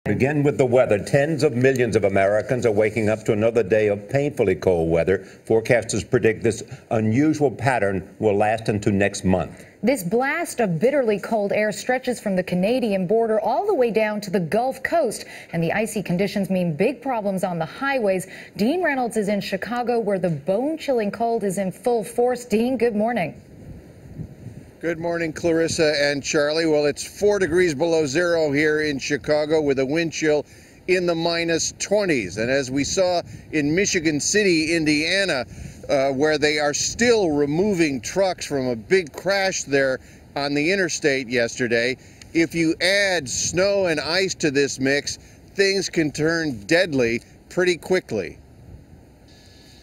Begin with the weather. Tens of millions of Americans are waking up to another day of painfully cold weather. Forecasters predict this unusual pattern will last into next month. This blast of bitterly cold air stretches from the Canadian border all the way down to the Gulf Coast, and the icy conditions mean big problems on the highways. Dean Reynolds is in Chicago, where the bone-chilling cold is in full force. Dean, good morning. Good morning, Clarissa and Charlie. Well, it's 4 degrees below zero here in Chicago with a wind chill in the minus 20s. And as we saw in Michigan City, Indiana, where they are still removing trucks from a big crash there on the interstate yesterday, if you add snow and ice to this mix, things can turn deadly pretty quickly.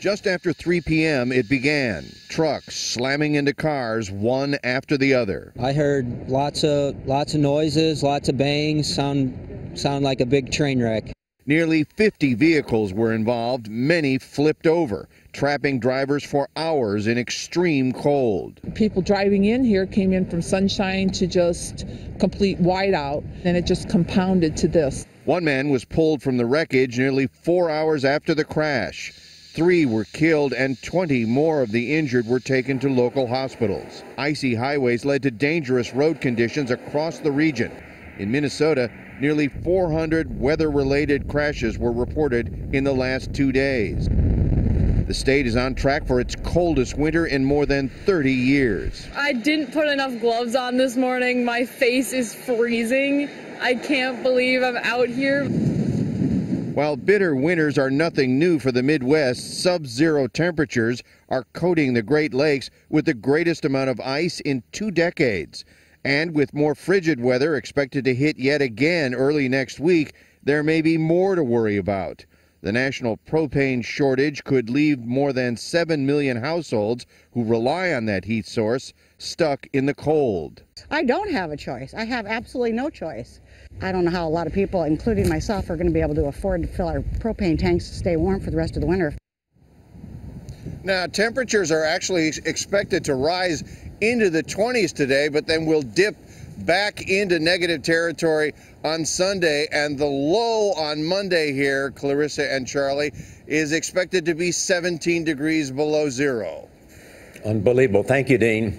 Just after 3 p.m. it began, trucks slamming into cars one after the other. I heard lots of noises, lots of bangs, sound like a big train wreck. Nearly 50 vehicles were involved, many flipped over, trapping drivers for hours in extreme cold. People driving in here came in from sunshine to just complete whiteout, and it just compounded to this. One man was pulled from the wreckage nearly 4 hours after the crash. 3 were killed and 20 more of the injured were taken to local hospitals. Icy highways led to dangerous road conditions across the region. In Minnesota, nearly 400 weather-related crashes were reported in the last 2 days. The state is on track for its coldest winter in more than 30 years. I didn't put enough gloves on this morning. My face is freezing. I can't believe I'm out here. While bitter winters are nothing new for the Midwest, sub-zero temperatures are coating the Great Lakes with the greatest amount of ice in 2 decades. And with more frigid weather expected to hit yet again early next week, there may be more to worry about. The national propane shortage could leave more than 7 million households who rely on that heat source stuck in the cold. I don't have a choice. I have absolutely no choice. I don't know how a lot of people, including myself, are going to be able to afford to fill our propane tanks to stay warm for the rest of the winter. Now, temperatures are actually expected to rise into the 20s today, but then we'll dip back into negative territory on Sunday, and the low on Monday here, Clarissa and Charlie, is expected to be 17 degrees below zero. Unbelievable. Thank you, Dean.